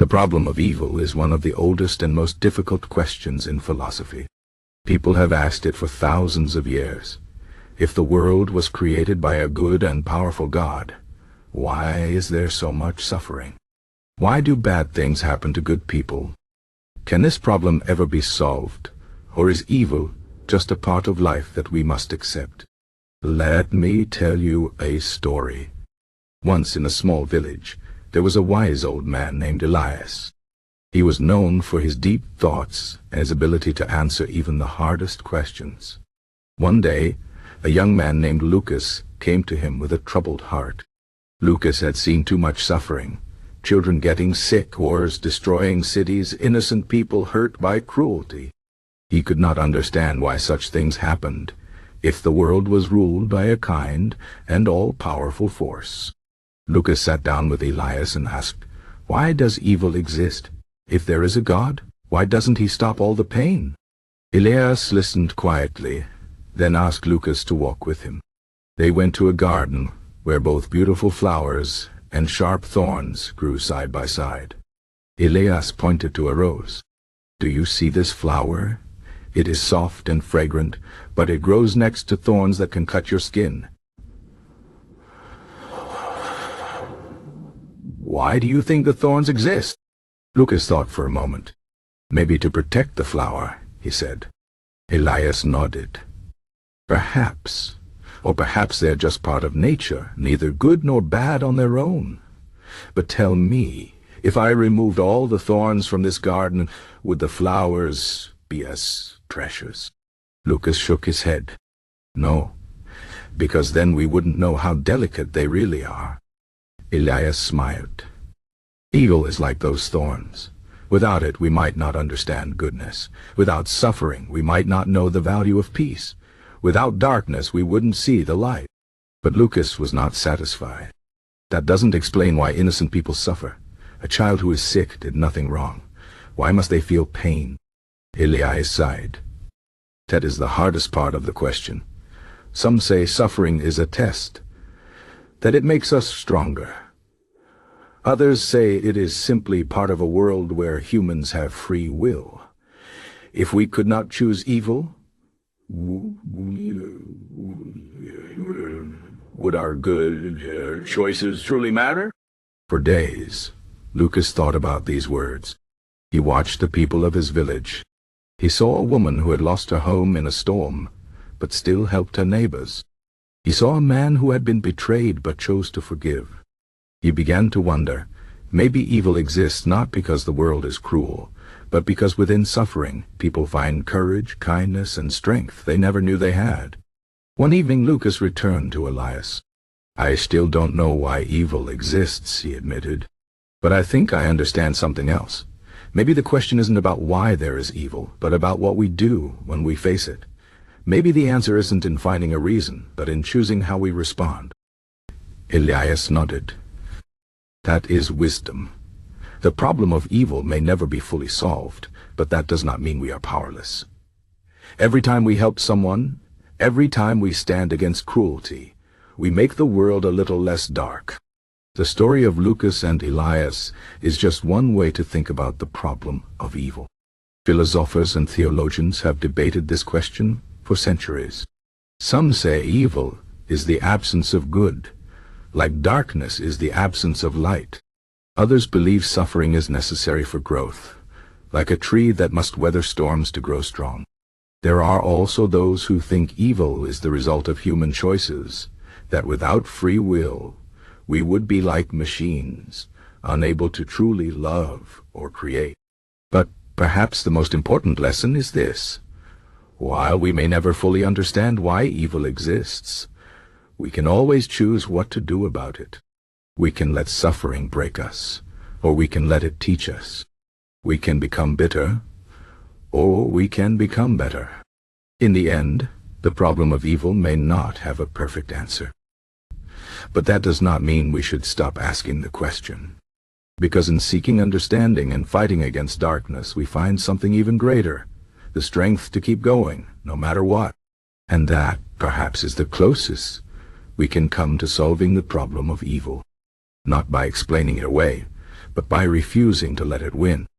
The problem of evil is one of the oldest and most difficult questions in philosophy. People have asked it for thousands of years. If the world was created by a good and powerful God, why is there so much suffering? Why do bad things happen to good people? Can this problem ever be solved, or is evil just a part of life that we must accept? Let me tell you a story. Once in a small village, there was a wise old man named Elias. He was known for his deep thoughts and his ability to answer even the hardest questions. One day, a young man named Lucas came to him with a troubled heart. Lucas had seen too much suffering, children getting sick, wars destroying cities, innocent people hurt by cruelty. He could not understand why such things happened, if the world was ruled by a kind and all-powerful force. Lucas sat down with Elias and asked, "Why does evil exist? If there is a God, why doesn't he stop all the pain?" Elias listened quietly, then asked Lucas to walk with him. They went to a garden where both beautiful flowers and sharp thorns grew side by side. Elias pointed to a rose. "Do you see this flower? It is soft and fragrant, but it grows next to thorns that can cut your skin. Why do you think the thorns exist?" Lucas thought for a moment. "Maybe to protect the flower," he said. Elias nodded. "Perhaps. Or perhaps they're just part of nature, neither good nor bad on their own. But tell me, if I removed all the thorns from this garden, would the flowers be as precious?" Lucas shook his head. "No, because then we wouldn't know how delicate they really are." Elias smiled. "Evil is like those thorns. Without it, we might not understand goodness. Without suffering, we might not know the value of peace. Without darkness, we wouldn't see the light." But Lucas was not satisfied. "That doesn't explain why innocent people suffer. A child who is sick did nothing wrong. Why must they feel pain?" Elias sighed. "That is the hardest part of the question. Some say suffering is a test, that it makes us stronger. Others say it is simply part of a world where humans have free will. If we could not choose evil, would our good choices truly matter?" For days, Lucas thought about these words. He watched the people of his village. He saw a woman who had lost her home in a storm, but still helped her neighbors. He saw a man who had been betrayed but chose to forgive. He began to wonder, maybe evil exists not because the world is cruel, but because within suffering people find courage, kindness, and strength they never knew they had. One evening Lucas returned to Elias. "I still don't know why evil exists," he admitted, "but I think I understand something else. Maybe the question isn't about why there is evil, but about what we do when we face it. Maybe the answer isn't in finding a reason, but in choosing how we respond." Elias nodded. "That is wisdom. The problem of evil may never be fully solved, but that does not mean we are powerless. Every time we help someone, every time we stand against cruelty, we make the world a little less dark." The story of Lucas and Elias is just one way to think about the problem of evil. Philosophers and theologians have debated this question for centuries. Some say evil is the absence of good, like darkness is the absence of light. Others believe suffering is necessary for growth, like a tree that must weather storms to grow strong. There are also those who think evil is the result of human choices, that without free will, we would be like machines, unable to truly love or create. But perhaps the most important lesson is this: while we may never fully understand why evil exists, we can always choose what to do about it. We can let suffering break us, or we can let it teach us. We can become bitter, or we can become better. In the end, the problem of evil may not have a perfect answer. But that does not mean we should stop asking the question. Because in seeking understanding and fighting against darkness, we find something even greater, the strength to keep going, no matter what. And that, perhaps, is the closest we can come to solving the problem of evil. Not by explaining it away, but but by refusing to let it win.